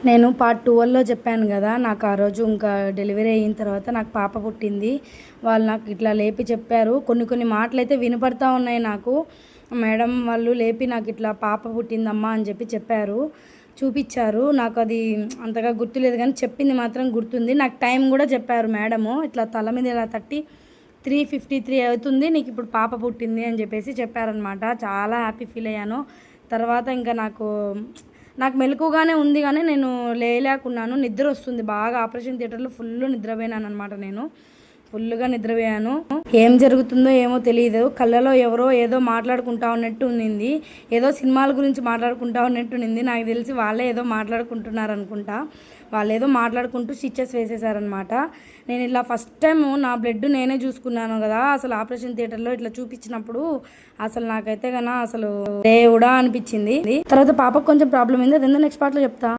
నేను పార్ట్ 12లో చెప్పాను కదా, నాకు ఆ రోజు ఇంకా డెలివరీ అయిన తర్వాత నాకు పాప పుట్టింది. వాళ్ళు నాకు ఇట్లా లేపి చెప్పారు. కొన్ని మాటలైతే వినపడతా ఉన్నాయి నాకు. మేడం వాళ్ళు లేపి నాకు ఇట్లా పాప పుట్టిందమ్మా అని చెప్పారు, చూపించారు. నాకు అది అంతగా గుర్తులేదు కానీ చెప్పింది మాత్రం గుర్తుంది. నాకు టైం కూడా చెప్పారు మేడము, ఇట్లా తల మీద ఇలా తట్టి 3:53 అవుతుంది, నీకు ఇప్పుడు పాప పుట్టింది అని చెప్పారనమాట. చాలా హ్యాపీ ఫీల్ అయ్యాను. తర్వాత ఇంకా నాకు మెలకుగానే ఉంది కానీ నేను లేకున్నాను. నిద్ర వస్తుంది బాగా. ఆపరేషన్ థియేటర్లో నిద్రపోయాను అనమాట. నేను ఫుల్గా నిద్రపోయాను. ఏం జరుగుతుందో ఏమో తెలియదు. కళ్ళలో ఎవరో ఏదో మాట్లాడుకుంటా ఉన్నట్టు ఉన్నింది. ఏదో సినిమాల గురించి మాట్లాడుకుంటా ఉన్నట్టు ఉన్నింది. నాకు తెలిసి వాళ్ళే ఏదో మాట్లాడుకుంటున్నారు అనుకుంటా. వాళ్ళు ఏదో మాట్లాడుకుంటూ స్టిచెస్ వేసేసారనమాట. నేను ఇలా ఫస్ట్ టైం నా బ్లడ్ నేనే చూసుకున్నాను కదా. అసలు ఆపరేషన్ థియేటర్లో ఇట్లా చూపించినప్పుడు అసలు నాకైతే కన్నా అసలు దేవుడా అనిపించింది. తర్వాత పాపకు కొంచెం ప్రాబ్లం అయింది, అదేందో నెక్స్ట్ పార్ట్లో చెప్తా.